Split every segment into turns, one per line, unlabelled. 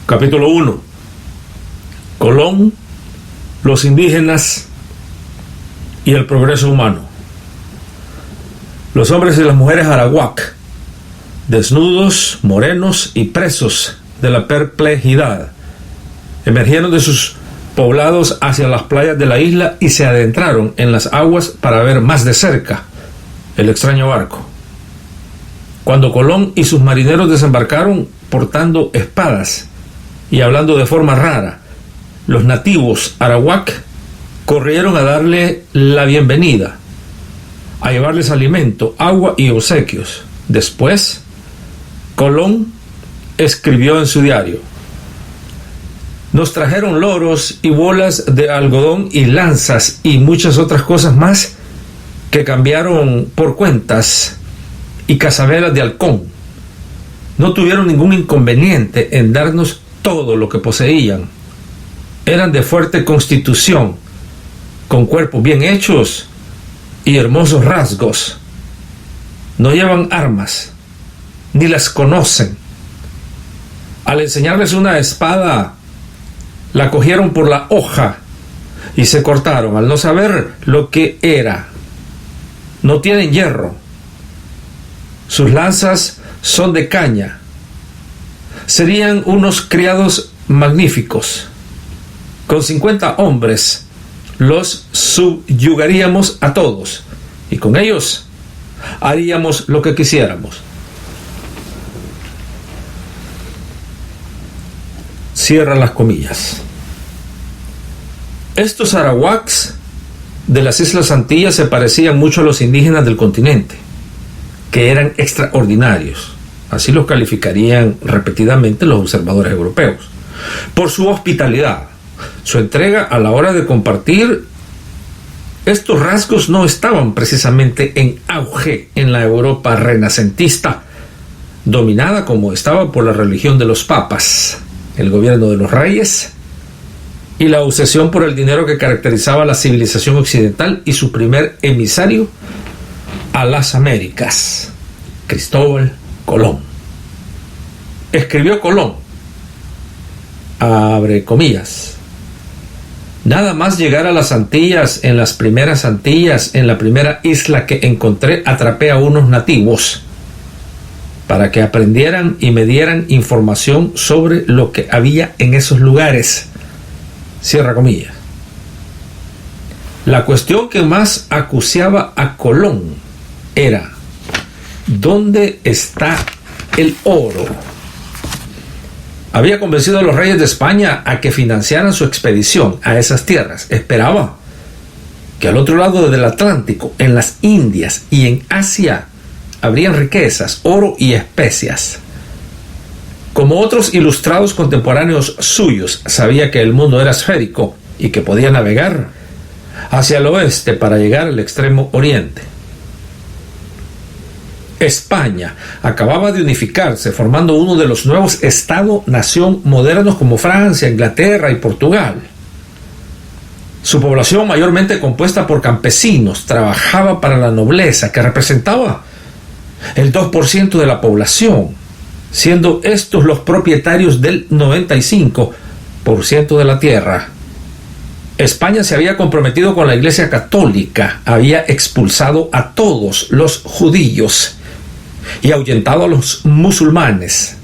Capítulo 1. Colón, los indígenas y el progreso humano. Los hombres y las mujeres arawak, desnudos, morenos y presos de la perplejidad, emergieron de sus poblados hacia las playas de la isla y se adentraron en las aguas para ver más de cerca el extraño barco. Cuando Colón y sus marineros desembarcaron portando espadas y hablando de forma rara, los nativos arawak corrieron a darle la bienvenida, a llevarles alimento, agua y obsequios. Después, Colón escribió en su diario: nos trajeron loros y bolas de algodón y lanzas y muchas otras cosas más que cambiaron por cuentas y cazabelas de halcón. No tuvieron ningún inconveniente en darnos todo lo que poseían. Eran de fuerte constitución, con cuerpos bien hechos y hermosos rasgos. No llevan armas, ni las conocen. Al enseñarles una espada, la cogieron por la hoja y se cortaron, al no saber lo que era. No tienen hierro. Sus lanzas son de caña. Serían unos criados magníficos. Con 50 hombres los subyugaríamos a todos, y con ellos haríamos lo que quisiéramos. Cierra las comillas. Estos arawaks de las Islas Antillas se parecían mucho a los indígenas del continente, que eran extraordinarios. Así los calificarían repetidamente los observadores europeos, por su hospitalidad, su entrega a la hora de compartir. Estos rasgos no estaban precisamente en auge en la Europa renacentista, dominada como estaba por la religión de los papas, el gobierno de los reyes y la obsesión por el dinero que caracterizaba la civilización occidental y su primer emisario a las Américas, Cristóbal Colón. Escribió Colón, abre comillas: nada más llegar a las Antillas, en las primeras Antillas, en la primera isla que encontré, atrapé a unos nativos para que aprendieran y me dieran información sobre lo que había en esos lugares. Cierra comillas. La cuestión que más acuciaba a Colón era: ¿dónde está el oro? Había convencido a los reyes de España a que financiaran su expedición a esas tierras. Esperaba que al otro lado del Atlántico, en las Indias y en Asia, habrían riquezas, oro y especias. Como otros ilustrados contemporáneos suyos, sabía que el mundo era esférico y que podía navegar hacia el oeste para llegar al extremo oriente. España acababa de unificarse, formando uno de los nuevos Estado-nación modernos como Francia, Inglaterra y Portugal. Su población, mayormente compuesta por campesinos, trabajaba para la nobleza, que representaba el 2% de la población, siendo estos los propietarios del 95% de la tierra. España se había comprometido con la Iglesia Católica, había expulsado a todos los judíos y ahuyentado a los musulmanes.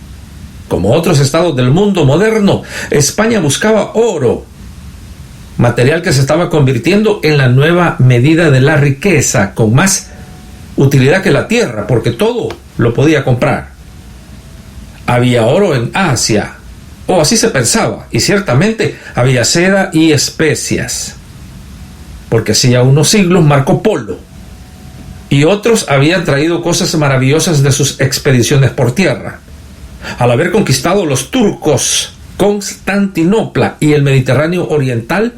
Como otros estados del mundo moderno, España buscaba oro, material que se estaba convirtiendo en la nueva medida de la riqueza, con más utilidad que la tierra, porque todo lo podía comprar. Había oro en Asia, o así se pensaba, y ciertamente había seda y especias, porque hacía unos siglos Marco Polo y otros habían traído cosas maravillosas de sus expediciones por tierra. Al haber conquistado los turcos Constantinopla y el Mediterráneo oriental,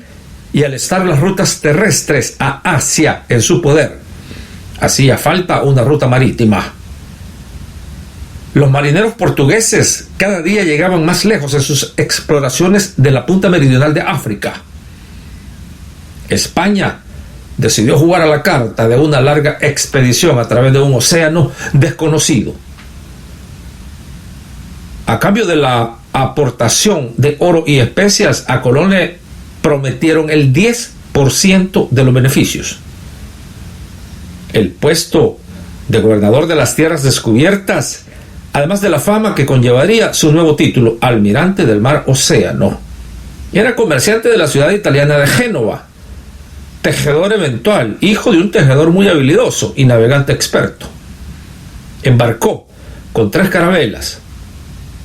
y al estar las rutas terrestres a Asia en su poder, hacía falta una ruta marítima. Los marineros portugueses cada día llegaban más lejos en sus exploraciones de la punta meridional de África. España decidió jugar a la carta de una larga expedición a través de un océano desconocido. A cambio de la aportación de oro y especias, a Colón le prometieron el 10% de los beneficios. El puesto de gobernador de las tierras descubiertas, además de la fama que conllevaría su nuevo título, almirante del mar Océano. Y era comerciante de la ciudad italiana de Génova, tejedor eventual, hijo de un tejedor muy habilidoso y navegante experto. Embarcó con 3 carabelas,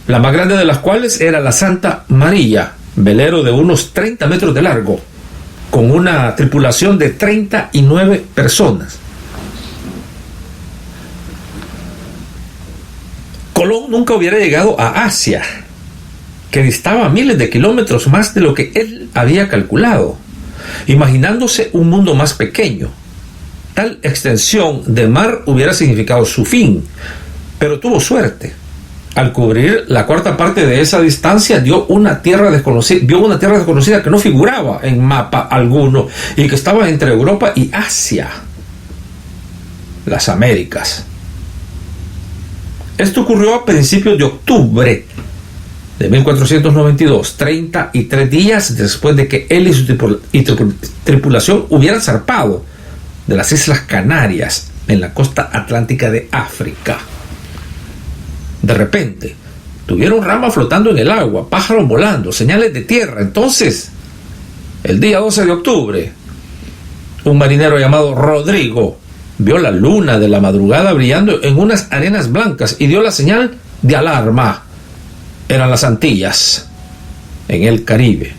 la más grande de las cuales era la Santa María, velero de unos 30 metros de largo, con una tripulación de 39 personas. Colón nunca hubiera llegado a Asia, que distaba miles de kilómetros más de lo que él había calculado, imaginándose un mundo más pequeño. Tal extensión de mar hubiera significado su fin, pero tuvo suerte. Al cubrir la cuarta parte de esa distancia, vio una tierra desconocida que no figuraba en mapa alguno y que estaba entre Europa y Asia, las Américas. Esto ocurrió a principios de octubre de 1492, 33 días después de que él y su tripulación hubieran zarpado de las Islas Canarias en la costa atlántica de África. De repente, tuvieron ramas flotando en el agua, pájaros volando, señales de tierra. Entonces, el día 12 de octubre, un marinero llamado Rodrigo vio la luna de la madrugada brillando en unas arenas blancas y dio la señal de alarma. Eran las Antillas, en el Caribe.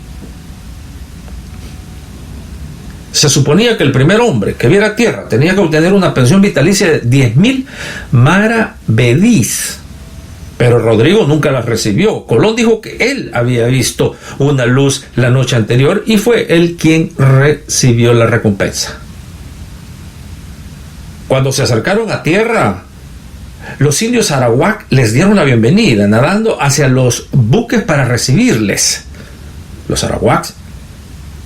Se suponía que el primer hombre que viera tierra tenía que obtener una pensión vitalicia de 10.000 maravedís, pero Rodrigo nunca la recibió. Colón dijo que él había visto una luz la noche anterior y fue él quien recibió la recompensa. Cuando se acercaron a tierra, los indios arawak les dieron la bienvenida, nadando hacia los buques para recibirles. Los arawaks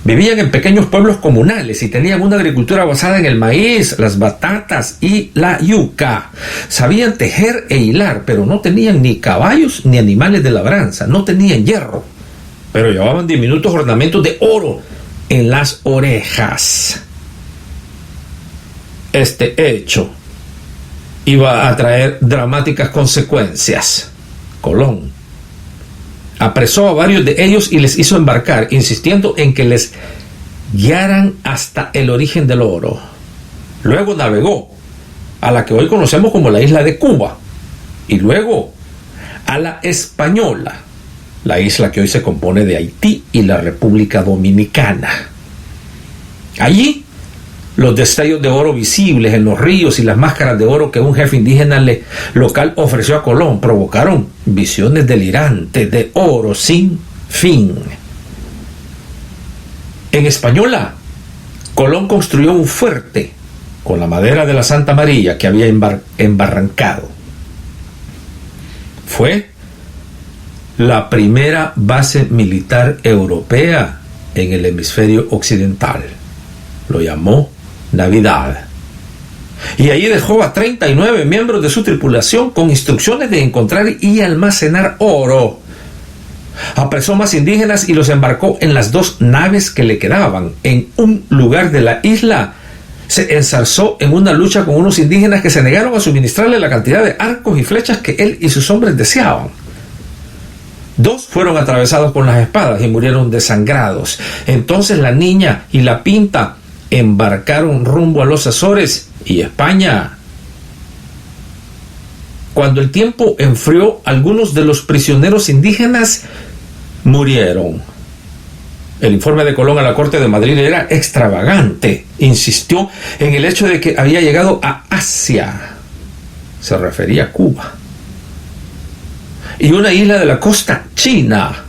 vivían en pequeños pueblos comunales y tenían una agricultura basada en el maíz, las batatas y la yuca. Sabían tejer e hilar, pero no tenían ni caballos ni animales de labranza, no tenían hierro, pero llevaban diminutos ornamentos de oro en las orejas. Este hecho iba a traer dramáticas consecuencias. Colón apresó a varios de ellos y les hizo embarcar, insistiendo en que les guiaran hasta el origen del oro. Luego navegó a la que hoy conocemos como la isla de Cuba y luego a la Española, la isla que hoy se compone de Haití y la República Dominicana. Allí, los destellos de oro visibles en los ríos y las máscaras de oro que un jefe indígena local ofreció a Colón provocaron visiones delirantes de oro sin fin. En Española, Colón construyó un fuerte con la madera de la Santa María que había embarrancado. Fue la primera base militar europea en el hemisferio occidental. Lo llamó Navidad. Y allí dejó a 39 miembros de su tripulación con instrucciones de encontrar y almacenar oro. Apresó más indígenas y los embarcó en las 2 naves que le quedaban. En un lugar de la isla se enzarzó en una lucha con unos indígenas que se negaron a suministrarle la cantidad de arcos y flechas que él y sus hombres deseaban. 2 fueron atravesados con las espadas y murieron desangrados. Entonces la Niña y la Pinta embarcaron rumbo a los Azores y España. Cuando el tiempo enfrió, algunos de los prisioneros indígenas murieron. El informe de Colón a la corte de Madrid era extravagante. Insistió en el hecho de que había llegado a Asia. Se refería a Cuba. Y una isla de la costa china.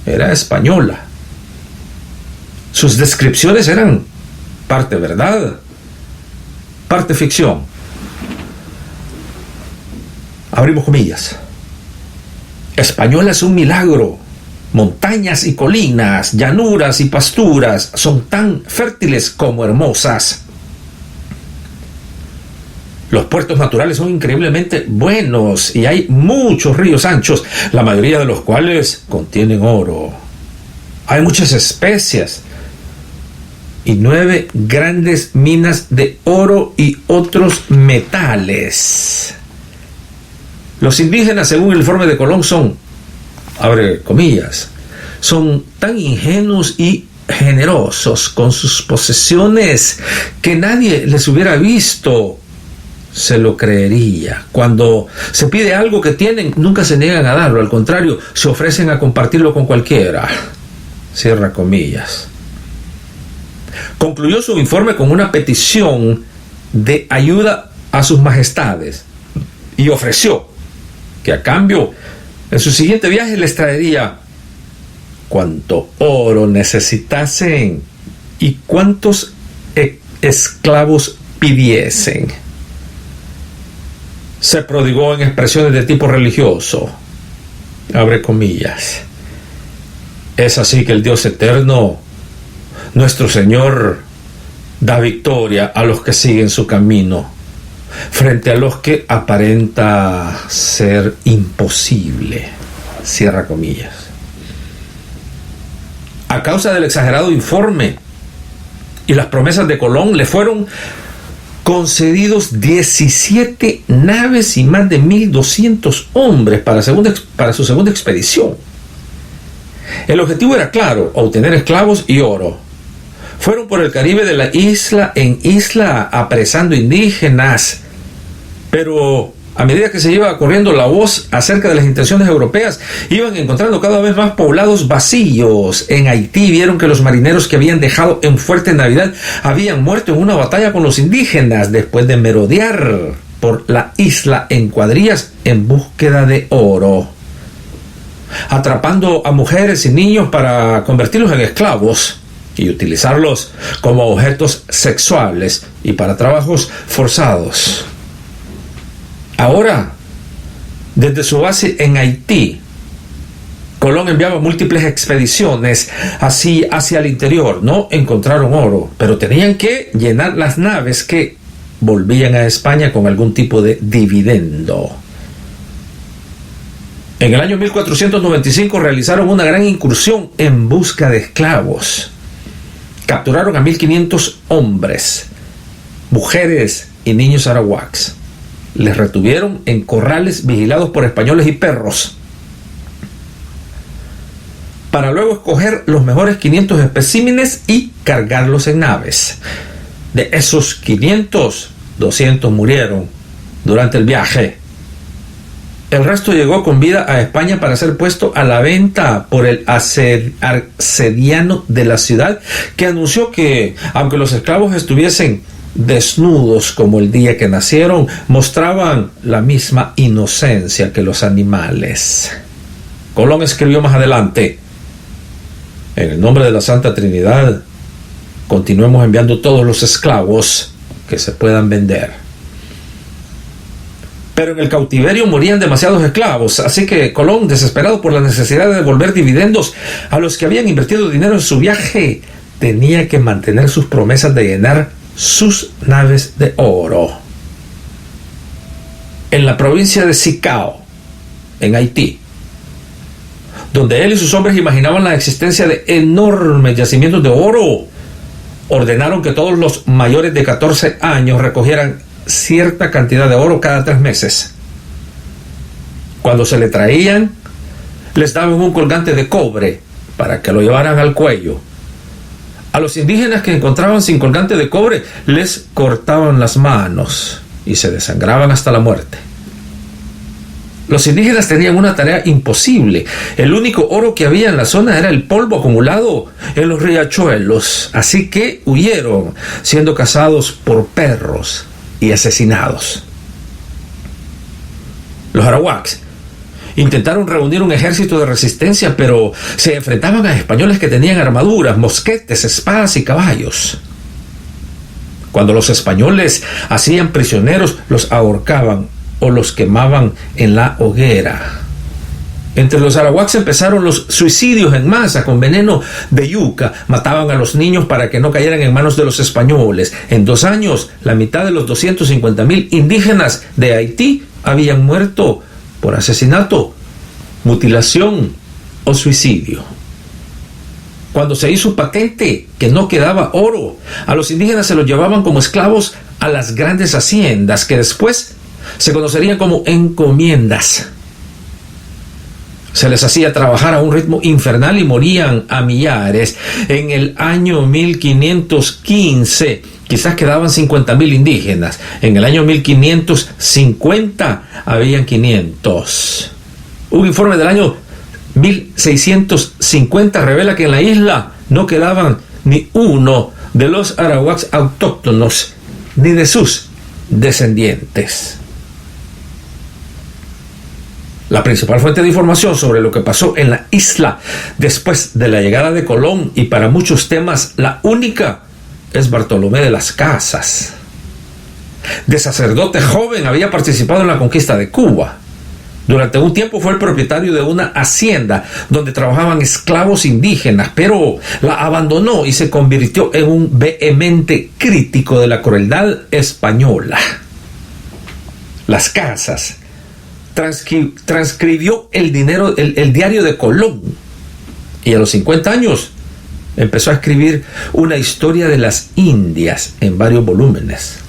Era española. Sus descripciones eran parte verdad, parte ficción. Abrimos comillas. Española es un milagro. Montañas y colinas, llanuras y pasturas son tan fértiles como hermosas. Los puertos naturales son increíblemente buenos y hay muchos ríos anchos, la mayoría de los cuales contienen oro. Hay muchas especias y 9 grandes minas de oro y otros metales. Los indígenas, según el informe de Colón, son, abre comillas, son tan ingenuos y generosos con sus posesiones que nadie les hubiera visto se lo creería. Cuando se pide algo que tienen, nunca se niegan a darlo, al contrario, se ofrecen a compartirlo con cualquiera. Cierra comillas. Concluyó su informe con una petición de ayuda a sus majestades y ofreció que a cambio en su siguiente viaje les traería cuanto oro necesitasen y cuantos esclavos pidiesen. Se prodigó en expresiones de tipo religioso. Abre comillas. Es así que el Dios eterno, nuestro Señor, da victoria a los que siguen su camino, frente a los que aparenta ser imposible. Cierra comillas. A causa del exagerado informe y las promesas de Colón, le fueron concedidos 17 naves y más de 1.200 hombres para su segunda expedición. El objetivo era claro: obtener esclavos y oro. Fueron por el Caribe de la isla en isla apresando indígenas, pero a medida que se iba corriendo la voz acerca de las intenciones europeas, iban encontrando cada vez más poblados vacíos. En Haití vieron que los marineros que habían dejado en Fuerte Navidad habían muerto en una batalla con los indígenas después de merodear por la isla en cuadrillas en búsqueda de oro, atrapando a mujeres y niños para convertirlos en esclavos y utilizarlos como objetos sexuales y para trabajos forzados. Ahora, desde su base en Haití, Colón enviaba múltiples expediciones así hacia el interior. No encontraron oro, pero tenían que llenar las naves que volvían a España con algún tipo de dividendo. En el año 1495 realizaron una gran incursión en busca de esclavos. Capturaron a 1.500 hombres, mujeres y niños arawaks. Les retuvieron en corrales vigilados por españoles y perros, para luego escoger los mejores 500 especímenes y cargarlos en naves. De esos 500, 200 murieron durante el viaje. El resto llegó con vida a España para ser puesto a la venta por el arcediano de la ciudad, que anunció que, aunque los esclavos estuviesen desnudos como el día que nacieron, mostraban la misma inocencia que los animales. Colón escribió más adelante: en el nombre de la Santa Trinidad, continuemos enviando todos los esclavos que se puedan vender. Pero en el cautiverio morían demasiados esclavos, así que Colón, desesperado por la necesidad de devolver dividendos a los que habían invertido dinero en su viaje, tenía que mantener sus promesas de llenar sus naves de oro. En la provincia de Sicao, en Haití, donde él y sus hombres imaginaban la existencia de enormes yacimientos de oro, ordenaron que todos los mayores de 14 años recogieran cierta cantidad de oro cada 3 meses. Cuando se le traían, les daban un colgante de cobre para que lo llevaran al cuello. A los indígenas que encontraban sin colgante de cobre, les cortaban las manos y se desangraban hasta la muerte. Los indígenas tenían una tarea imposible. El único oro que había en la zona era el polvo acumulado en los riachuelos, así que huyeron, siendo cazados por perros y asesinados. Los arawaks intentaron reunir un ejército de resistencia, pero se enfrentaban a españoles que tenían armaduras, mosquetes, espadas y caballos. Cuando los españoles hacían prisioneros, los ahorcaban o los quemaban en la hoguera. Entre los arawaks empezaron los suicidios en masa con veneno de yuca. Mataban a los niños para que no cayeran en manos de los españoles. En 2 años, la mitad de los 250,000 indígenas de Haití habían muerto por asesinato, mutilación o suicidio. Cuando se hizo patente que no quedaba oro, a los indígenas se los llevaban como esclavos a las grandes haciendas, que después se conocerían como encomiendas. Se les hacía trabajar a un ritmo infernal y morían a millares. En el año 1515, quizás quedaban 50,000 indígenas. En el año 1550, habían 500. Un informe del año 1650 revela que en la isla no quedaban ni uno de los arawaks autóctonos, ni de sus descendientes. La principal fuente de información sobre lo que pasó en la isla después de la llegada de Colón, y para muchos temas la única, es Bartolomé de las Casas. De sacerdote joven había participado en la conquista de Cuba. Durante un tiempo fue el propietario de una hacienda donde trabajaban esclavos indígenas, pero la abandonó y se convirtió en un vehemente crítico de la crueldad española. Las Casas transcribió el diario de Colón, y a los 50 años empezó a escribir una historia de las Indias en varios volúmenes.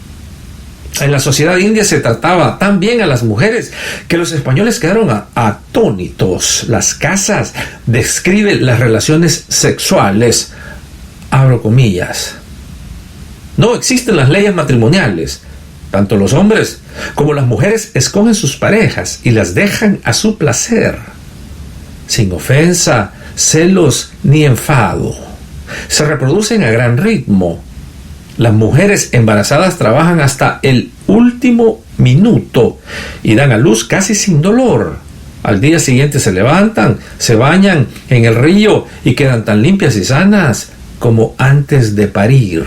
En la sociedad india se trataba tan bien a las mujeres que los españoles quedaron atónitos. Las Casas describe las relaciones sexuales, abro comillas. No existen las leyes matrimoniales. Tanto los hombres como las mujeres escogen sus parejas y las dejan a su placer, sin ofensa, celos ni enfado. Se reproducen a gran ritmo. Las mujeres embarazadas trabajan hasta el último minuto y dan a luz casi sin dolor. Al día siguiente se levantan, se bañan en el río y quedan tan limpias y sanas como antes de parir.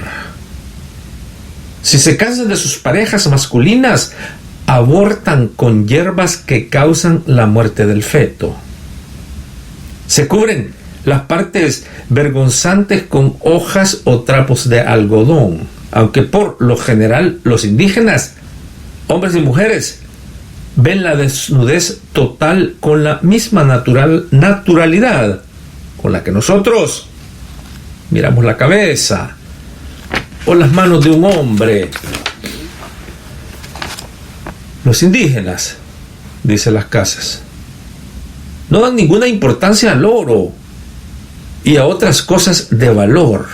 Si se cansan de sus parejas masculinas, abortan con hierbas que causan la muerte del feto. Se cubren las partes vergonzantes con hojas o trapos de algodón, aunque por lo general los indígenas, hombres y mujeres, ven la desnudez total con la misma naturalidad con la que nosotros miramos la cabeza o las manos de un hombre. Los indígenas, dice Las Casas, no dan ninguna importancia al oro y a otras cosas de valor.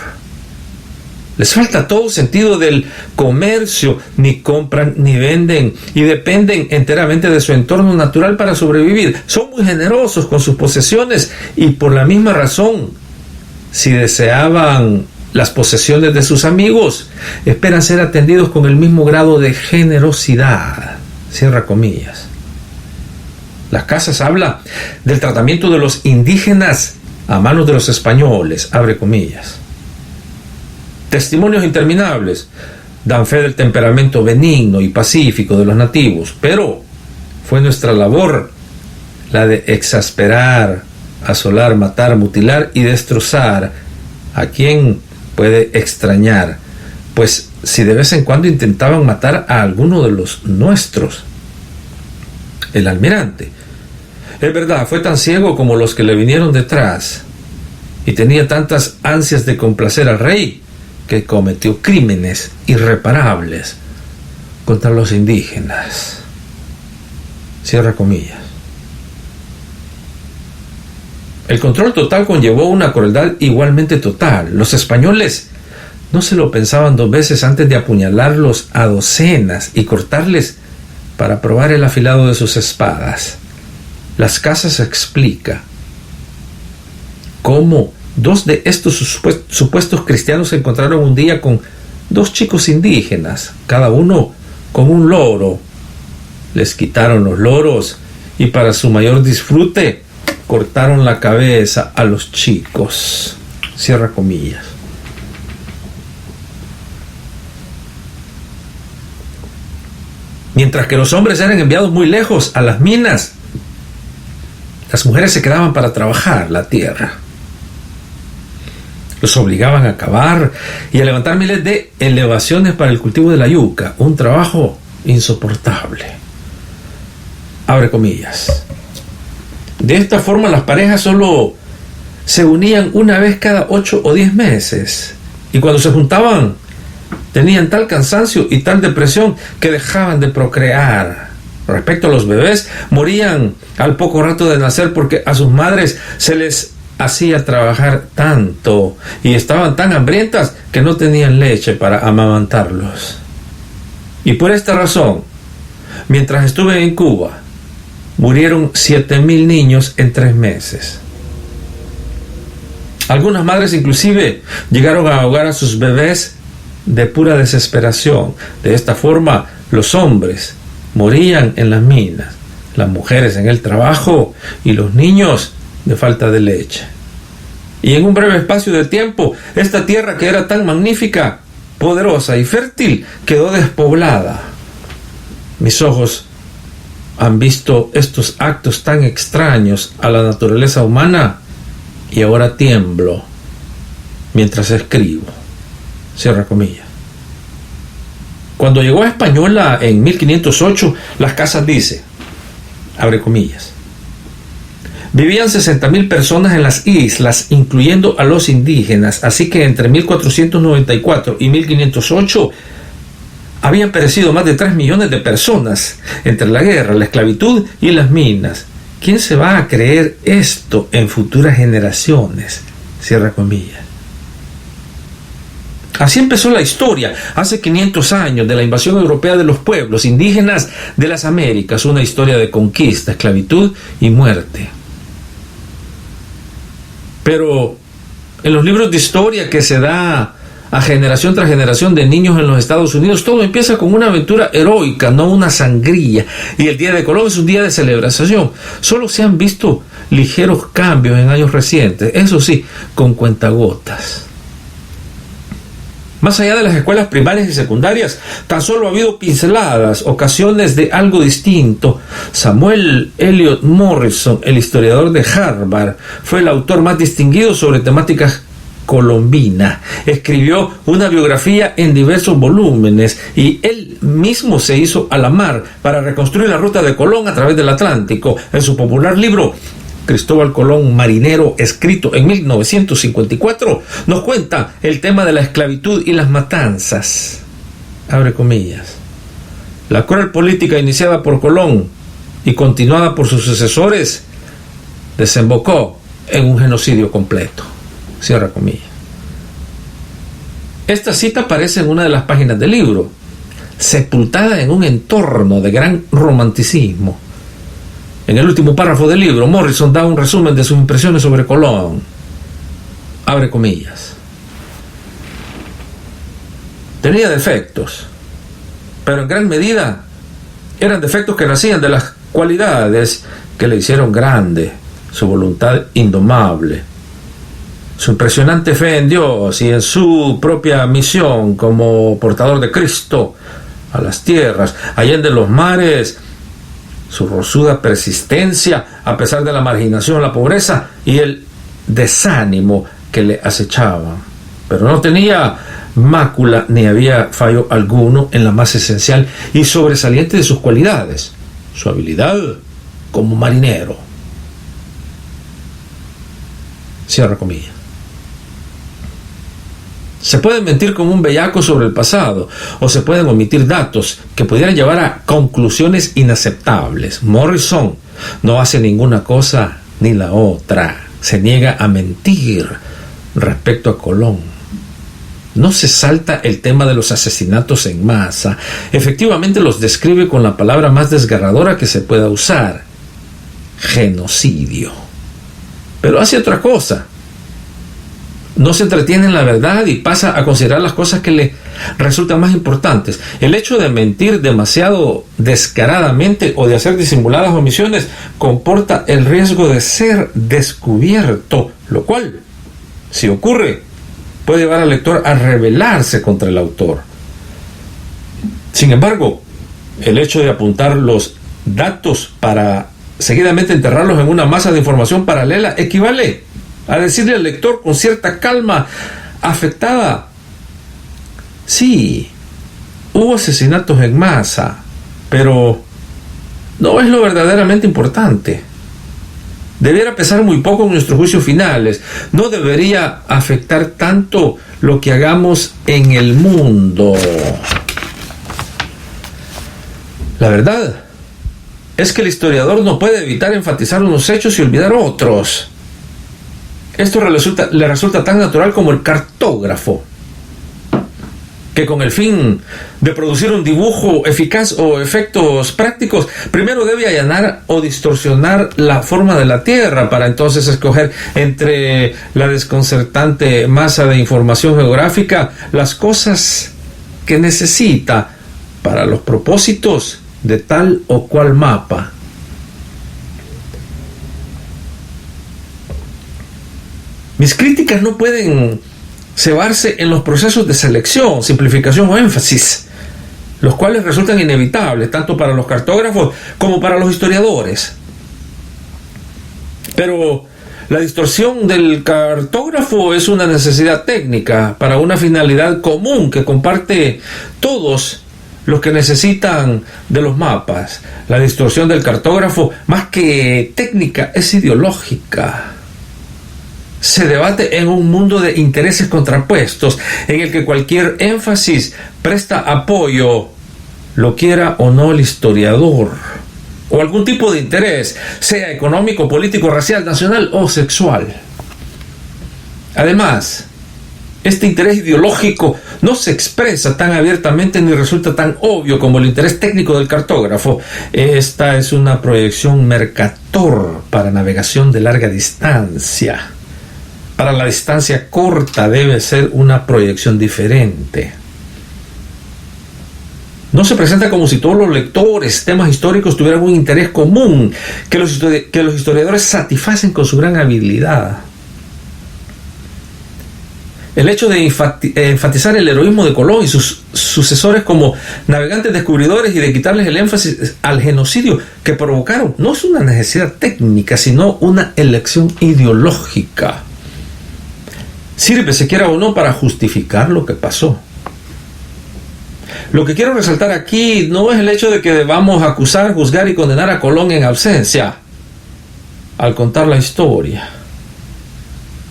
Les falta todo sentido del comercio, ni compran ni venden y dependen enteramente de su entorno natural para sobrevivir. Son muy generosos con sus posesiones y por la misma razón, si deseaban las posesiones de sus amigos, esperan ser atendidos con el mismo grado de generosidad. Cierra comillas. Las Casas habla del tratamiento de los indígenas a manos de los españoles, abre comillas. Testimonios interminables dan fe del temperamento benigno y pacífico de los nativos, pero fue nuestra labor la de exasperar, asolar, matar, mutilar y destrozar a quien puede extrañar, pues si de vez en cuando intentaban matar a alguno de los nuestros. El almirante, es verdad, fue tan ciego como los que le vinieron detrás y tenía tantas ansias de complacer al rey que cometió crímenes irreparables contra los indígenas. Cierra comillas. El control total conllevó una crueldad igualmente total. Los españoles no se lo pensaban 2 veces antes de apuñalarlos a docenas y cortarles para probar el afilado de sus espadas. Las Casas explica cómo 2 de estos supuestos cristianos se encontraron un día con 2 chicos indígenas, cada uno con un loro. Les quitaron los loros y para su mayor disfrute cortaron la cabeza a los chicos. Cierra comillas. Mientras que los hombres eran enviados muy lejos a las minas, Las mujeres se quedaban para trabajar la tierra. Los obligaban a cavar y a levantar miles de elevaciones para el cultivo de la yuca, un trabajo insoportable. Abre comillas. De esta forma las parejas solo se unían una vez cada 8 o 10 meses, y cuando se juntaban tenían tal cansancio y tal depresión que dejaban de procrear. Respecto a los bebés, morían al poco rato de nacer porque a sus madres se les hacía trabajar tanto y estaban tan hambrientas que no tenían leche para amamantarlos. Y por esta razón, mientras estuve en Cuba, murieron 7,000 niños en 3 meses. Algunas madres inclusive llegaron a ahogar a sus bebés de pura desesperación. De esta forma, los hombres morían en las minas, las mujeres en el trabajo y los niños de falta de leche. Y en un breve espacio de tiempo, esta tierra que era tan magnífica, poderosa y fértil, quedó despoblada. Mis ojos han visto estos actos tan extraños a la naturaleza humana y ahora tiemblo mientras escribo. Cierra comillas. Cuando llegó a Española en 1508, Las Casas dice, abre comillas, vivían 60,000 personas en las islas, incluyendo a los indígenas, así que entre 1494 y 1508 habían perecido más de 3 millones de personas entre la guerra, la esclavitud y las minas. ¿Quién se va a creer esto en futuras generaciones? Cierra comillas. Así empezó la historia, hace 500 años, de la invasión europea de los pueblos indígenas de las Américas, una historia de conquista, esclavitud y muerte. Pero en los libros de historia que se da a generación tras generación de niños en los Estados Unidos, todo empieza con una aventura heroica, no una sangría. Y el Día de Colón es un día de celebración. Solo se han visto ligeros cambios en años recientes, eso sí, con cuentagotas. Más allá de las escuelas primarias y secundarias, tan solo ha habido pinceladas, ocasiones de algo distinto. Samuel Eliot Morrison, el historiador de Harvard, fue el autor más distinguido sobre temáticas colombinas. Escribió una biografía en diversos volúmenes y él mismo se hizo a la mar para reconstruir la ruta de Colón a través del Atlántico. En su popular libro Cristóbal Colón, marinero, escrito en 1954, nos cuenta el tema de la esclavitud y las matanzas. Abre comillas. La cruel política iniciada por Colón y continuada por sus sucesores desembocó en un genocidio completo. Cierra comillas. Esta cita aparece en una de las páginas del libro, sepultada en un entorno de gran romanticismo. En el último párrafo del libro, Morrison da un resumen de sus impresiones sobre Colón. Abre comillas. Tenía defectos, pero en gran medida eran defectos que nacían de las cualidades que le hicieron grande, su voluntad indomable, su impresionante fe en Dios y en su propia misión como portador de Cristo a las tierras, allende los mares, su rosuda persistencia a pesar de la marginación, la pobreza y el desánimo que le acechaban. Pero no tenía mácula ni había fallo alguno en la más esencial y sobresaliente de sus cualidades, su habilidad como marinero. Cierra comillas. Se puede mentir como un bellaco sobre el pasado, o se pueden omitir datos que pudieran llevar a conclusiones inaceptables. Morrison no hace ninguna cosa ni la otra. Se niega a mentir respecto a Colón. No se salta el tema de los asesinatos en masa. Efectivamente los describe con la palabra más desgarradora que se pueda usar: genocidio. Pero hace otra cosa. No se entretiene en la verdad y pasa a considerar las cosas que le resultan más importantes. El hecho de mentir demasiado descaradamente o de hacer disimuladas omisiones comporta el riesgo de ser descubierto, lo cual, si ocurre, puede llevar al lector a rebelarse contra el autor. Sin embargo, el hecho de apuntar los datos para seguidamente enterrarlos en una masa de información paralela equivale a decirle al lector con cierta calma afectada: sí, hubo asesinatos en masa, pero no es lo verdaderamente importante. Debiera pesar muy poco en nuestros juicios finales. No debería afectar tanto lo que hagamos en el mundo. La verdad es que el historiador no puede evitar enfatizar unos hechos y olvidar otros. Esto le resulta tan natural como el cartógrafo, que con el fin de producir un dibujo eficaz o efectos prácticos, primero debe allanar o distorsionar la forma de la Tierra para entonces escoger entre la desconcertante masa de información geográfica las cosas que necesita para los propósitos de tal o cual mapa. Mis críticas no pueden cebarse en los procesos de selección, simplificación o énfasis, los cuales resultan inevitables tanto para los cartógrafos como para los historiadores. Pero la distorsión del cartógrafo es una necesidad técnica para una finalidad común que comparte todos los que necesitan de los mapas. La distorsión del cartógrafo, más que técnica, es ideológica. Se debate en un mundo de intereses contrapuestos, en el que cualquier énfasis presta apoyo, lo quiera o no el historiador, o algún tipo de interés, sea económico, político, racial, nacional o sexual. Además, este interés ideológico no se expresa tan abiertamente ni resulta tan obvio como el interés técnico del cartógrafo. Esta es una proyección Mercator para navegación de larga distancia. Para la distancia corta debe ser una proyección diferente. No se presenta como si todos los lectores, temas históricos tuvieran un interés común que los historiadores satisfacen con su gran habilidad. El hecho de enfatizar el heroísmo de Colón y sus sucesores como navegantes descubridores y de quitarles el énfasis al genocidio que provocaron no es una necesidad técnica, sino una elección ideológica. Sirve, se quiera o no, para justificar lo que pasó. Lo que quiero resaltar aquí no es el hecho de que debamos acusar, juzgar y condenar a Colón en ausencia al contar la historia.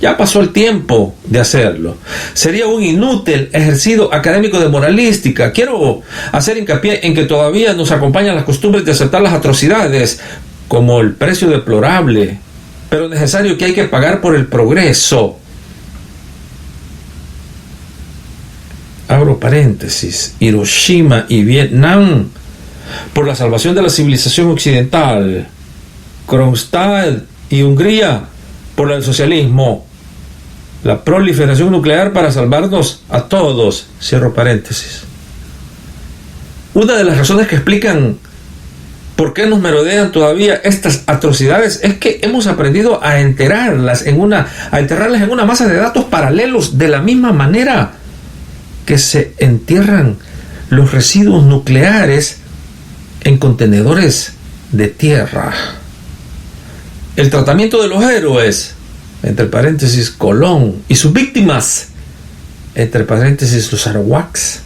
Ya pasó el tiempo de hacerlo. Sería un inútil ejercicio académico de moralística. Quiero hacer hincapié en que todavía nos acompañan las costumbres de aceptar las atrocidades como el precio deplorable, pero necesario que hay que pagar por el progreso. Abro paréntesis: Hiroshima y Vietnam por la salvación de la civilización occidental, Kronstadt y Hungría por el socialismo, la proliferación nuclear para salvarnos a todos. Cierro paréntesis. Una de las razones que explican por qué nos merodean todavía estas atrocidades es que hemos aprendido a enterrarlas en una masa de datos paralelos, de la misma manera que se entierran los residuos nucleares en contenedores de tierra. El tratamiento de los héroes, entre paréntesis Colón, y sus víctimas, entre paréntesis los arawaks.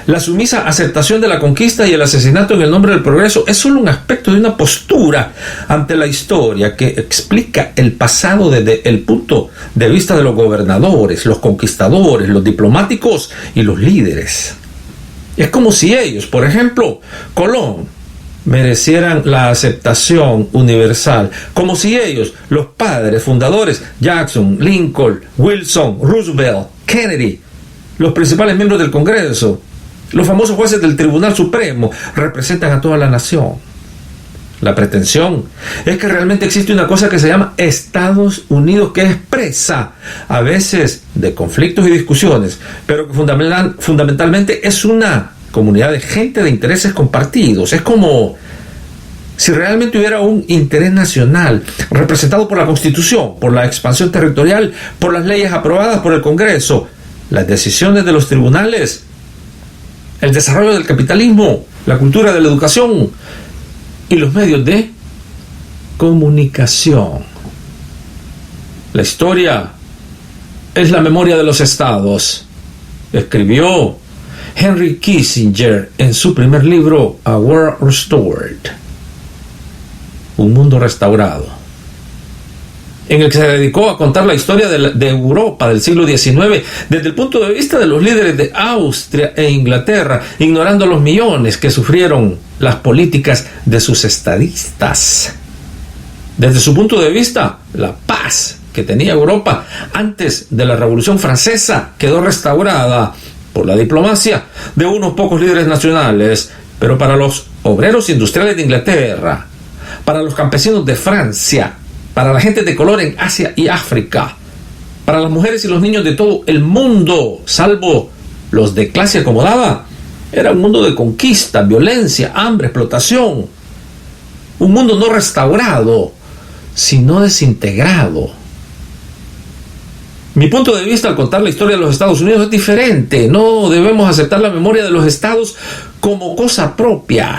La sumisa aceptación de la conquista y el asesinato en el nombre del progreso es solo un aspecto de una postura ante la historia que explica el pasado desde el punto de vista de los gobernadores, los conquistadores, los diplomáticos y los líderes. Es como si ellos, por ejemplo, Colón, merecieran la aceptación universal, como si ellos, los padres fundadores, Jackson, Lincoln, Wilson, Roosevelt, Kennedy, los principales miembros del Congreso, los famosos jueces del Tribunal Supremo, representan a toda la nación. La pretensión es que realmente existe una cosa que se llama Estados Unidos, que es presa a veces de conflictos y discusiones, pero que fundamentalmente es una comunidad de gente de intereses compartidos. Es como si realmente hubiera un interés nacional representado por la Constitución, por la expansión territorial, por las leyes aprobadas por el Congreso, las decisiones de los tribunales, el desarrollo del capitalismo, la cultura de la educación y los medios de comunicación. La historia es la memoria de los estados, escribió Henry Kissinger en su primer libro, A World Restored, un mundo restaurado, en el que se dedicó a contar la historia de Europa del siglo XIX desde el punto de vista de los líderes de Austria e Inglaterra, ignorando los millones que sufrieron las políticas de sus estadistas. Desde su punto de vista, la paz que tenía Europa antes de la Revolución Francesa quedó restaurada por la diplomacia de unos pocos líderes nacionales, pero para los obreros industriales de Inglaterra, para los campesinos de Francia, para la gente de color en Asia y África, para las mujeres y los niños de todo el mundo, salvo los de clase acomodada, era un mundo de conquista, violencia, hambre, explotación. Un mundo no restaurado, sino desintegrado. Mi punto de vista al contar la historia de los Estados Unidos es diferente. No debemos aceptar la memoria de los estados como cosa propia.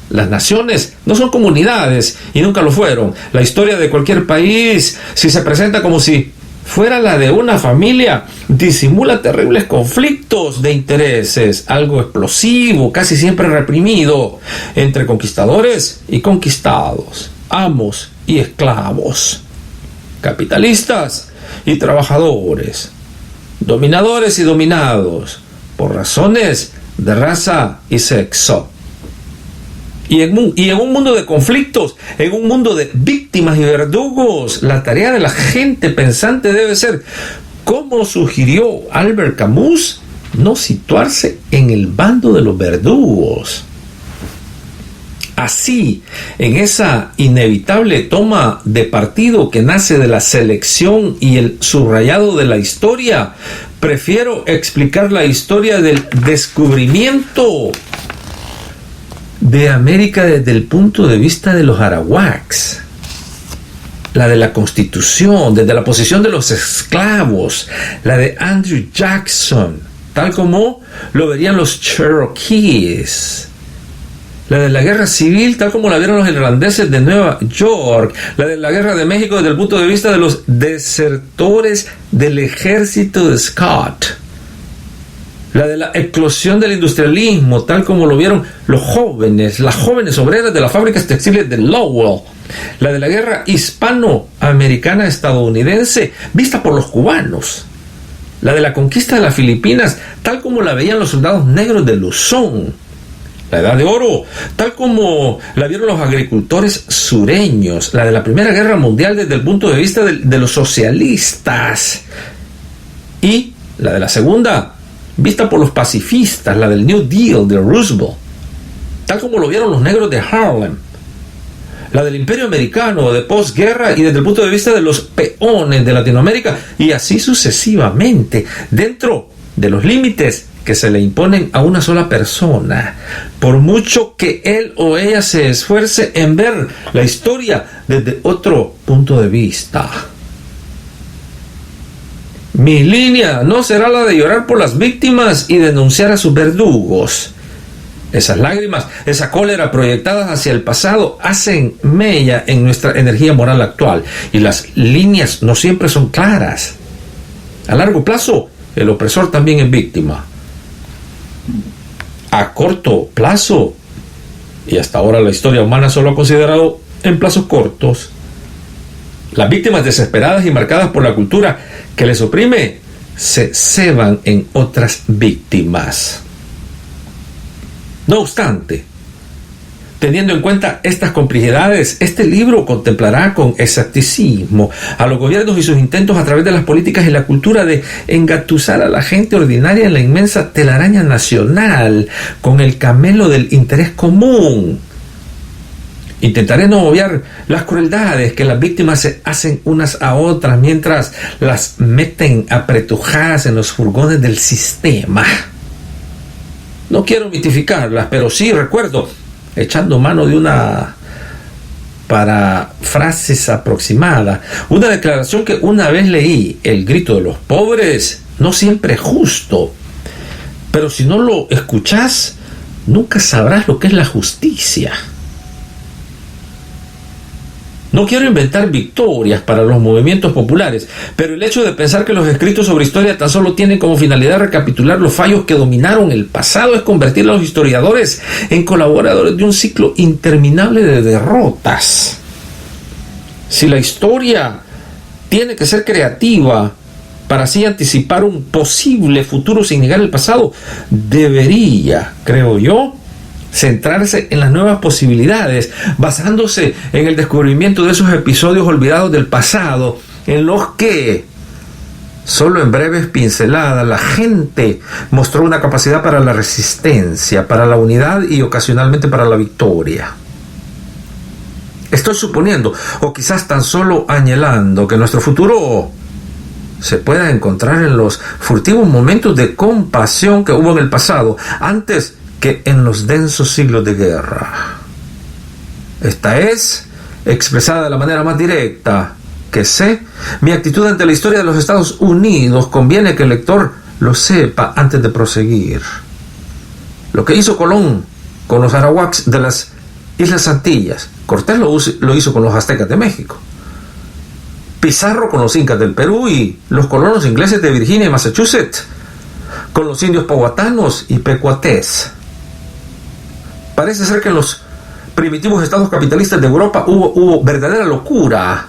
Las naciones no son comunidades y nunca lo fueron. La historia de cualquier país, si se presenta como si fuera la de una familia, disimula terribles conflictos de intereses, algo explosivo, casi siempre reprimido, entre conquistadores y conquistados, amos y esclavos, capitalistas y trabajadores, dominadores y dominados, por razones de raza y sexo. Y en un mundo de conflictos, en un mundo de víctimas y verdugos, la tarea de la gente pensante debe ser, como sugirió Albert Camus, no situarse en el bando de los verdugos. Así, en esa inevitable toma de partido que nace de la selección y el subrayado de la historia, prefiero explicar la historia del descubrimiento de América desde el punto de vista de los arawaks, la de la Constitución, desde la posición de los esclavos, la de Andrew Jackson, tal como lo verían los Cherokees, la de la guerra civil, tal como la vieron los irlandeses de Nueva York, la de la guerra de México desde el punto de vista de los desertores del ejército de Scott, la de la eclosión del industrialismo, tal como lo vieron las jóvenes obreras de las fábricas textiles de Lowell, la de la guerra hispanoamericana estadounidense vista por los cubanos, la de la conquista de las Filipinas, tal como la veían los soldados negros de Luzón, la Edad de Oro, tal como la vieron los agricultores sureños, la de la Primera Guerra Mundial desde el punto de vista de los socialistas, y la de la Segunda, vista por los pacifistas, la del New Deal de Roosevelt, tal como lo vieron los negros de Harlem, la del Imperio Americano de posguerra y desde el punto de vista de los peones de Latinoamérica, y así sucesivamente, dentro de los límites que se le imponen a una sola persona, por mucho que él o ella se esfuerce en ver la historia desde otro punto de vista. Mi línea no será la de llorar por las víctimas y denunciar a sus verdugos. Esas lágrimas, esa cólera proyectadas hacia el pasado hacen mella en nuestra energía moral actual, y las líneas no siempre son claras. A largo plazo, el opresor también es víctima. A corto plazo, y hasta ahora la historia humana solo ha considerado en plazos cortos, las víctimas desesperadas y marcadas por la cultura que les oprime se ceban en otras víctimas. No obstante, teniendo en cuenta estas complejidades, este libro contemplará con escepticismo a los gobiernos y sus intentos a través de las políticas y la cultura de engatusar a la gente ordinaria en la inmensa telaraña nacional con el camelo del interés común. Intentaré no obviar las crueldades que las víctimas se hacen unas a otras mientras las meten apretujadas en los furgones del sistema. No quiero mitificarlas, pero sí recuerdo, echando mano de una paráfrasis aproximada, una declaración que una vez leí: el grito de los pobres no siempre es justo, pero si no lo escuchás, nunca sabrás lo que es la justicia. No quiero inventar victorias para los movimientos populares, pero el hecho de pensar que los escritos sobre historia tan solo tienen como finalidad recapitular los fallos que dominaron el pasado es convertir a los historiadores en colaboradores de un ciclo interminable de derrotas. Si la historia tiene que ser creativa para así anticipar un posible futuro sin negar el pasado, debería, creo yo, centrarse en las nuevas posibilidades, basándose en el descubrimiento de esos episodios olvidados del pasado, en los que, solo en breves pinceladas, la gente mostró una capacidad para la resistencia, para la unidad y ocasionalmente para la victoria. Estoy suponiendo, o quizás tan solo anhelando, que nuestro futuro se pueda encontrar en los furtivos momentos de compasión que hubo en el pasado, antes que en los densos siglos de guerra. Esta es, expresada de la manera más directa que sé, mi actitud ante la historia de los Estados Unidos. Conviene que el lector lo sepa antes de proseguir. Lo que hizo Colón con los arawaks de las Islas Antillas, Cortés lo hizo con los aztecas de México, Pizarro con los incas del Perú y los colonos ingleses de Virginia y Massachusetts con los indios powhatanos y pecuatés. Parece ser que en los primitivos estados capitalistas de Europa hubo verdadera locura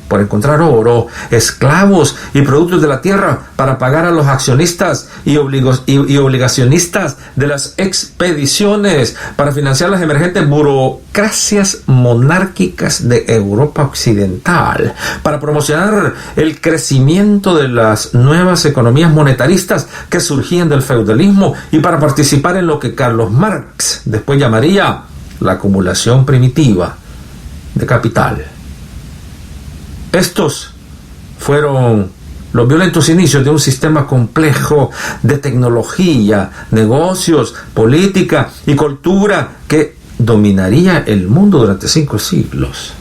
por encontrar oro, esclavos y productos de la tierra para pagar a los accionistas y obligacionistas de las expediciones, para financiar las emergentes burocracias monárquicas de Europa Occidental, para promocionar el crecimiento de las nuevas economías monetaristas que surgían del feudalismo y para participar en lo que Carlos Marx después llamaría la acumulación primitiva de capital. Estos fueron los violentos inicios de un sistema complejo de tecnología, negocios, política y cultura que dominaría el mundo durante 5 siglos.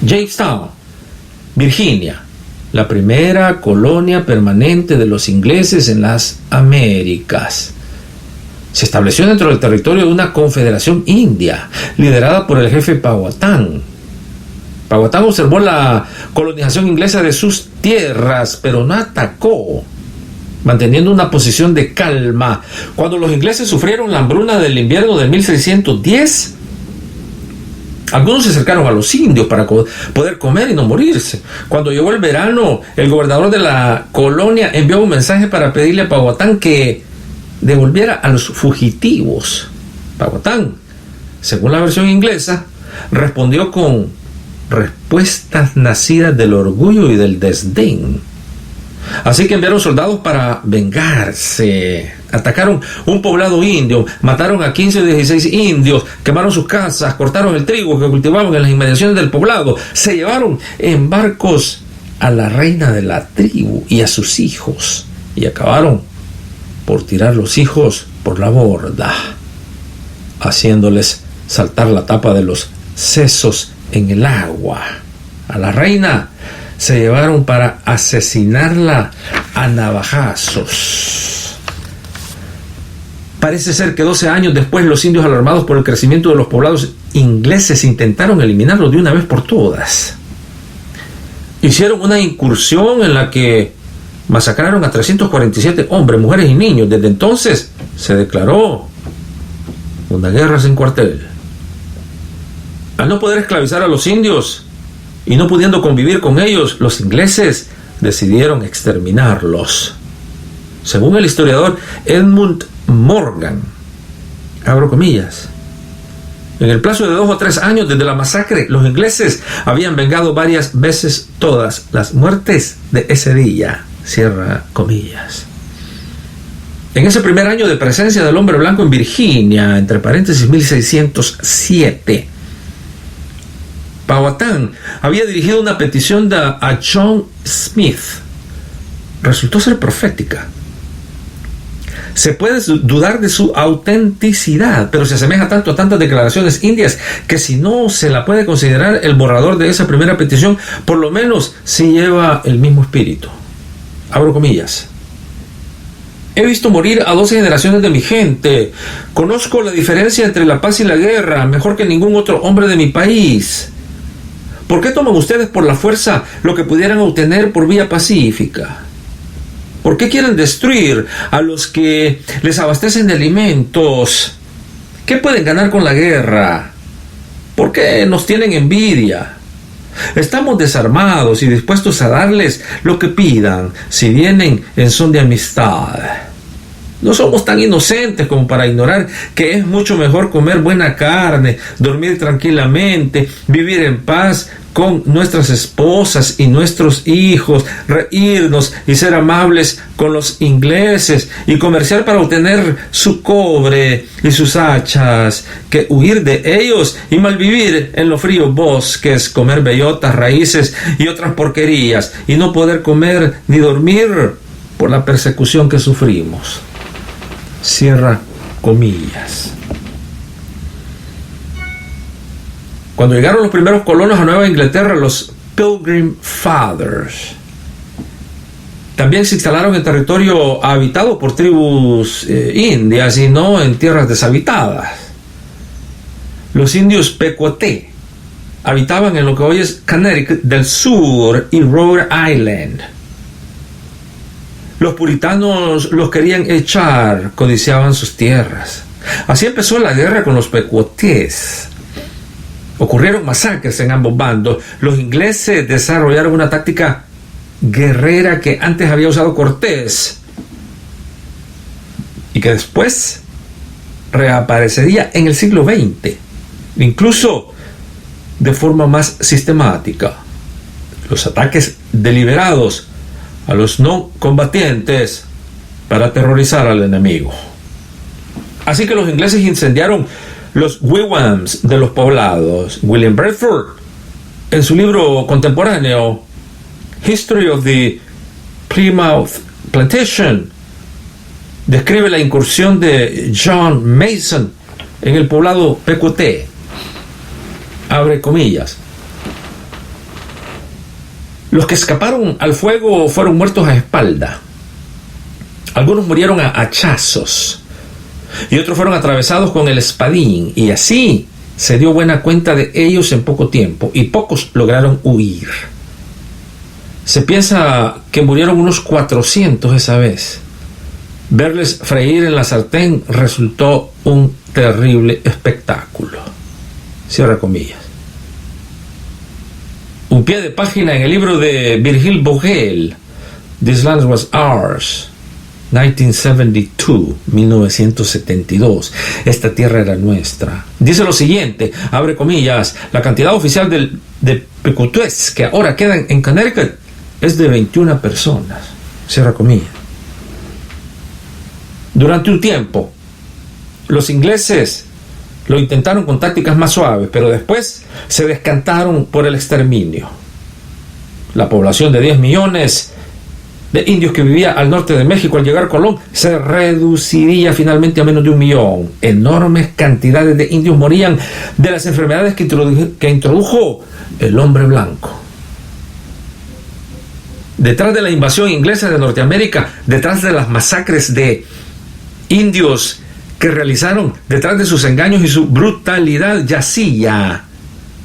Jamestown, Virginia, la primera colonia permanente de los ingleses en las Américas. Se estableció dentro del territorio de una confederación india, liderada por el jefe Powhatan. Powhatan observó la colonización inglesa de sus tierras, pero no atacó, manteniendo una posición de calma. Cuando los ingleses sufrieron la hambruna del invierno de 1610, algunos se acercaron a los indios para poder comer y no morirse. Cuando llegó el verano, el gobernador de la colonia envió un mensaje para pedirle a Powhatan que devolviera a los fugitivos. Powhatan, según la versión inglesa, respondió con respuestas nacidas del orgullo y del desdén. Así que enviaron soldados para vengarse. Atacaron un poblado indio, mataron a 15 o 16 indios, quemaron sus casas, cortaron el trigo que cultivaban en las inmediaciones del poblado, se llevaron en barcos a la reina de la tribu y a sus hijos, y acabaron por tirar los hijos por la borda, haciéndoles saltar la tapa de los sesos en el agua. A la reina se llevaron para asesinarla a navajazos. Parece ser que 12 años después los indios, alarmados por el crecimiento de los poblados ingleses, intentaron eliminarlos de una vez por todas. Hicieron una incursión en la que masacraron a 347 hombres, mujeres y niños. Desde entonces se declaró una guerra sin cuartel. Al no poder esclavizar a los indios y no pudiendo convivir con ellos, los ingleses decidieron exterminarlos. Según el historiador Edmund Morgan, abro comillas, en el plazo de 2 o 3 años desde la masacre, los ingleses habían vengado varias veces todas las muertes de ese día, cierra comillas. En ese primer año de presencia del hombre blanco en Virginia, entre paréntesis 1607, Powhatan había dirigido una petición a John Smith. Resultó ser profética. Se puede dudar de su autenticidad, pero se asemeja tanto a tantas declaraciones indias que si no se la puede considerar el borrador de esa primera petición, por lo menos sí lleva el mismo espíritu. Abro comillas. He visto morir a 12 generaciones de mi gente. Conozco la diferencia entre la paz y la guerra mejor que ningún otro hombre de mi país. ¿Por qué toman ustedes por la fuerza lo que pudieran obtener por vía pacífica? ¿Por qué quieren destruir a los que les abastecen de alimentos? ¿Qué pueden ganar con la guerra? ¿Por qué nos tienen envidia? Estamos desarmados y dispuestos a darles lo que pidan si vienen en son de amistad. No somos tan inocentes como para ignorar que es mucho mejor comer buena carne, dormir tranquilamente, vivir en paz con nuestras esposas y nuestros hijos, reírnos y ser amables con los ingleses y comerciar para obtener su cobre y sus hachas, que huir de ellos y malvivir en los fríos bosques, comer bellotas, raíces y otras porquerías y no poder comer ni dormir por la persecución que sufrimos. Cierra comillas. Cuando llegaron los primeros colonos a Nueva Inglaterra, los Pilgrim Fathers, también se instalaron en territorio habitado por tribus indias y no en tierras deshabitadas. Los indios Pequotέ habitaban en lo que hoy es Connecticut del Sur y Rhode Island. Los puritanos los querían echar, codiciaban sus tierras. Así empezó la guerra con los pequotés. Ocurrieron masacres en ambos bandos. Los ingleses desarrollaron una táctica guerrera que antes había usado Cortés y que después reaparecería en el siglo XX, incluso de forma más sistemática. Los ataques deliberados a los no combatientes para aterrorizar al enemigo. Así que los ingleses incendiaron los wigwams de los poblados. William Bradford, en su libro contemporáneo History of the Plymouth Plantation, describe la incursión de John Mason en el poblado Pequoté. Abre comillas. Los que escaparon al fuego fueron muertos a espalda. Algunos murieron a hachazos y otros fueron atravesados con el espadín, y así se dio buena cuenta de ellos en poco tiempo, y pocos lograron huir. Se piensa que murieron unos 400 esa vez. Verles freír en la sartén resultó un terrible espectáculo. Cierra comillas. Un pie de página en el libro de Virgil Vogel, This Land Was Ours, 1972. Esta tierra era nuestra. Dice lo siguiente, abre comillas, la cantidad oficial de pequotés que ahora quedan en Connecticut es de 21 personas. Cierra comillas. Durante un tiempo, los ingleses lo intentaron con tácticas más suaves, pero después se descantaron por el exterminio. La población de 10 millones de indios que vivía al norte de México al llegar Colón se reduciría finalmente a menos de 1 millón. Enormes cantidades de indios morían de las enfermedades que introdujo el hombre blanco. Detrás de la invasión inglesa de Norteamérica, detrás de las masacres de indios que realizaron, detrás de sus engaños y su brutalidad, yacía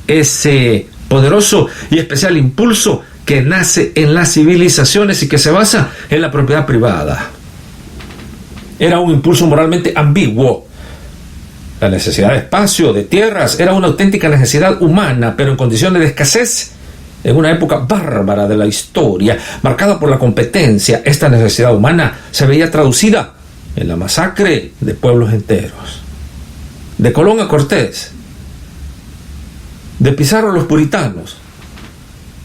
ese poderoso y especial impulso que nace en las civilizaciones y que se basa en la propiedad privada. Era un impulso moralmente ambiguo. La necesidad de espacio, de tierras, era una auténtica necesidad humana, pero en condiciones de escasez, en una época bárbara de la historia, marcada por la competencia. Esta necesidad humana se veía traducida en la masacre de pueblos enteros. De Colón a Cortés, de Pizarro a los puritanos,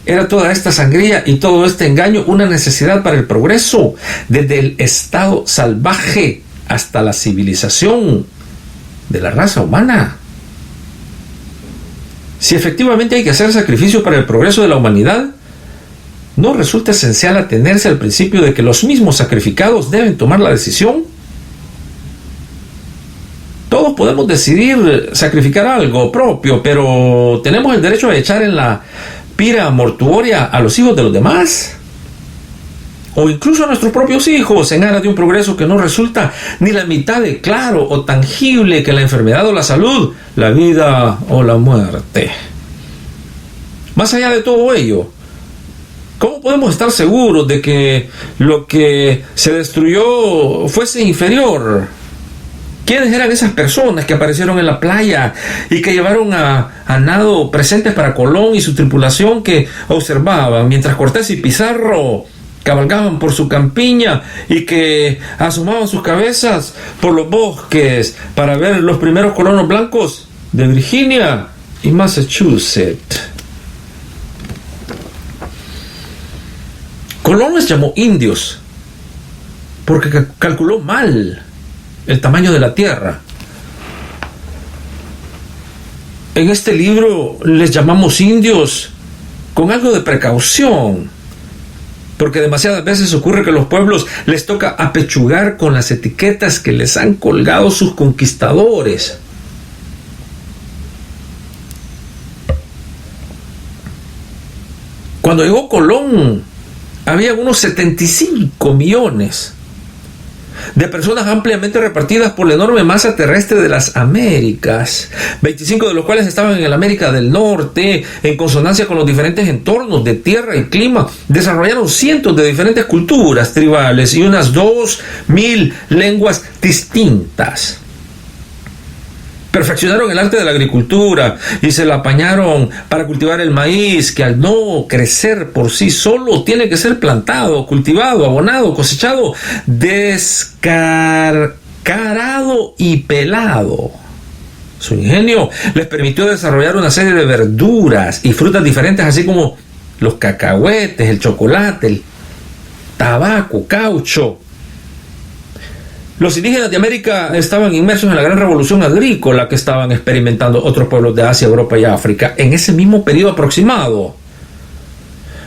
era toda esta sangría y todo este engaño una necesidad para el progreso, desde el estado salvaje hasta la civilización de la raza humana. Si efectivamente hay que hacer sacrificio para el progreso de la humanidad, ¿no resulta esencial atenerse al principio de que los mismos sacrificados deben tomar la decisión? Todos podemos decidir sacrificar algo propio, pero ¿tenemos el derecho a echar en la pira mortuoria a los hijos de los demás? O incluso a nuestros propios hijos en aras de un progreso que no resulta ni la mitad de claro o tangible que la enfermedad o la salud, la vida o la muerte. Más allá de todo ello, ¿cómo podemos estar seguros de que lo que se destruyó fuese inferior? ¿Quiénes eran esas personas que aparecieron en la playa y que llevaron a nado presentes para Colón y su tripulación, que observaban mientras Cortés y Pizarro cabalgaban por su campiña y que asomaban sus cabezas por los bosques para ver los primeros colonos blancos de Virginia y Massachusetts? Colón les llamó indios porque calculó mal el tamaño de la tierra. En este libro les llamamos indios con algo de precaución, porque demasiadas veces ocurre que a los pueblos les toca apechugar con las etiquetas que les han colgado sus conquistadores. Cuando llegó Colón, había unos 75 millones de personas ampliamente repartidas por la enorme masa terrestre de las Américas, 25 de los cuales estaban en el América del Norte. En consonancia con los diferentes entornos de tierra y clima, desarrollaron cientos de diferentes culturas tribales y unas 2,000 lenguas distintas. Perfeccionaron el arte de la agricultura y se la apañaron para cultivar el maíz, que al no crecer por sí solo tiene que ser plantado, cultivado, abonado, cosechado, descarado y pelado. Su ingenio les permitió desarrollar una serie de verduras y frutas diferentes, así como los cacahuetes, el chocolate, el tabaco, caucho. Los indígenas de América estaban inmersos en la gran revolución agrícola que estaban experimentando otros pueblos de Asia, Europa y África en ese mismo periodo aproximado.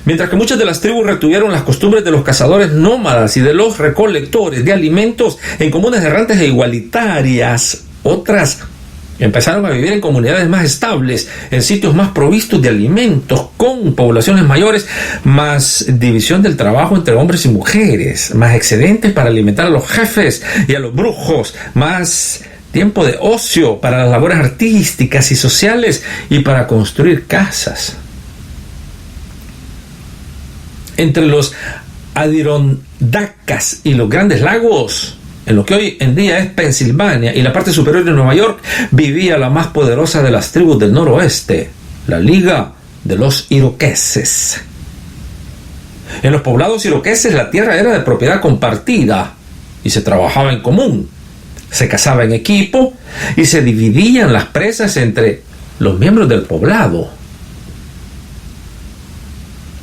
Mientras que muchas de las tribus retuvieron las costumbres de los cazadores nómadas y de los recolectores de alimentos en comunas errantes e igualitarias, otras empezaron a vivir en comunidades más estables, en sitios más provistos de alimentos, con poblaciones mayores, más división del trabajo entre hombres y mujeres, más excedentes para alimentar a los jefes y a los brujos, más tiempo de ocio para las labores artísticas y sociales y para construir casas. Entre los Adirondacas y los Grandes Lagos, en lo que hoy en día es Pensilvania y la parte superior de Nueva York, vivía la más poderosa de las tribus del noroeste, la Liga de los Iroqueses. En los poblados iroqueses la tierra era de propiedad compartida y se trabajaba en común, se cazaba en equipo y se dividían las presas entre los miembros del poblado.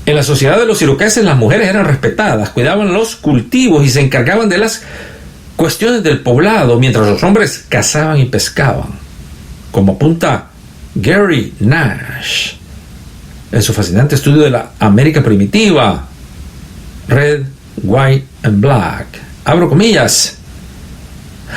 En la sociedad de los iroqueses las mujeres eran respetadas, cuidaban los cultivos y se encargaban de las cuestiones del poblado, mientras los hombres cazaban y pescaban, como apunta Gary Nash en su fascinante estudio de la América primitiva, Red, White and Black. Abro comillas.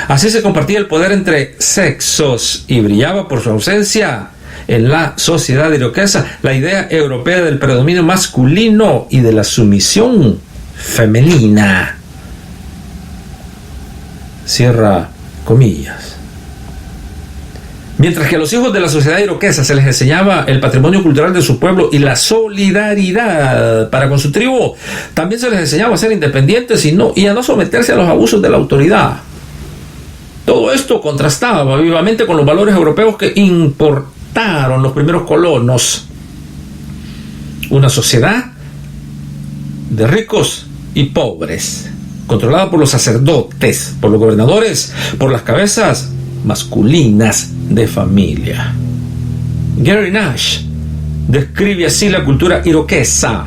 Así se compartía el poder entre sexos y brillaba por su ausencia en la sociedad iroquesa la idea europea del predominio masculino y de la sumisión femenina. Cierra comillas. Mientras que a los hijos de la sociedad iroquesa se les enseñaba el patrimonio cultural de su pueblo y la solidaridad para con su tribu, también se les enseñaba a ser independientes y a no someterse a los abusos de la autoridad. Todo esto contrastaba vivamente con los valores europeos que importaron los primeros colonos. Una sociedad de ricos y pobres, controlada por los sacerdotes, por los gobernadores, por las cabezas masculinas de familia. Gary Nash describe así la cultura iroquesa.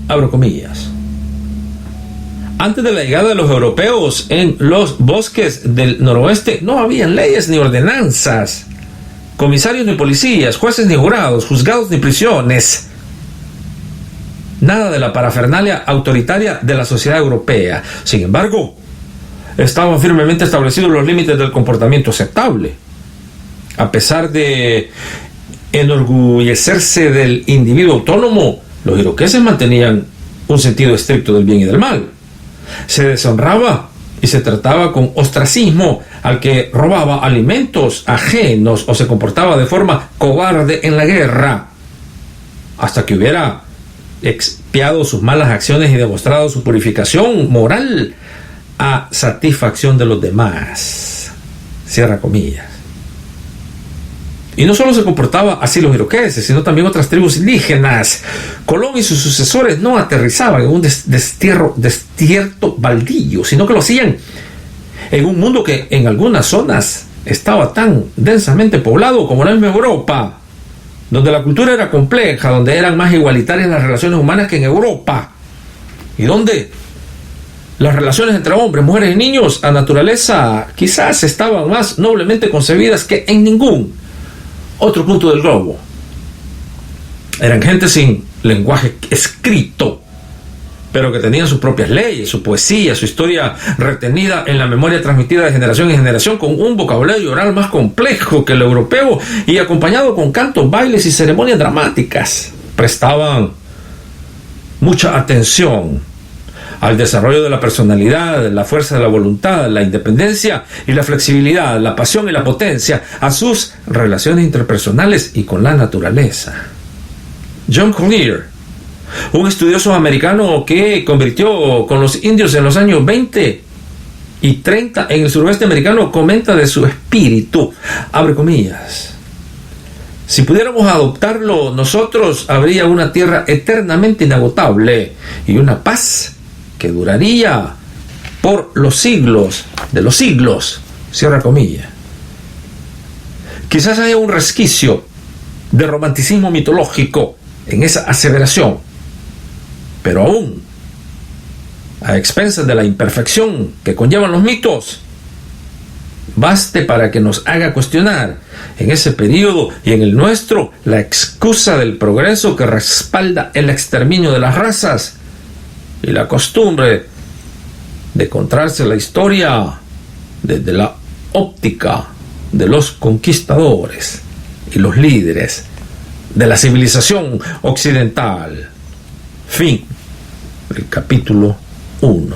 Abro comillas. Antes de la llegada de los europeos en los bosques del noroeste no habían leyes ni ordenanzas, comisarios ni policías, jueces ni jurados, juzgados ni prisiones. Nada de la parafernalia autoritaria de la sociedad europea. Sin embargo, estaban firmemente establecidos los límites del comportamiento aceptable. A pesar de enorgullecerse del individuo autónomo, los iroqueses mantenían un sentido estricto del bien y del mal. Se deshonraba y se trataba con ostracismo al que robaba alimentos ajenos o se comportaba de forma cobarde en la guerra. hasta que hubiera expiado sus malas acciones y demostrado su purificación moral a satisfacción de los demás. Cierra comillas. Y no solo se comportaba así los iroqueses, sino también otras tribus indígenas. Colón y sus sucesores no aterrizaban en un desierto baldío, sino que lo hacían en un mundo que en algunas zonas estaba tan densamente poblado como la misma Europa, donde la cultura era compleja, donde eran más igualitarias las relaciones humanas que en Europa, y donde las relaciones entre hombres, mujeres y niños a naturaleza quizás estaban más noblemente concebidas que en ningún otro punto del globo. Eran gente sin lenguaje escrito, pero que tenían sus propias leyes, su poesía, su historia retenida en la memoria transmitida de generación en generación, con un vocabulario oral más complejo que el europeo y acompañado con cantos, bailes y ceremonias dramáticas. Prestaban mucha atención al desarrollo de la personalidad, la fuerza de la voluntad, la independencia y la flexibilidad, la pasión y la potencia, a sus relaciones interpersonales y con la naturaleza. John Collier, un estudioso americano que convirtió con los indios en los años 20 y 30 en el suroeste americano, comenta de su espíritu, abre comillas: si pudiéramos adoptarlo nosotros, habría una tierra eternamente inagotable y una paz que duraría por los siglos de los siglos, cierra comillas. Quizás haya un resquicio de romanticismo mitológico en esa aseveración, pero aún a expensas de la imperfección que conllevan los mitos, baste para que nos haga cuestionar en ese periodo y en el nuestro la excusa del progreso que respalda el exterminio de las razas y la costumbre de contarse la historia desde la óptica de los conquistadores y los líderes de la civilización occidental. Fin del capítulo 1.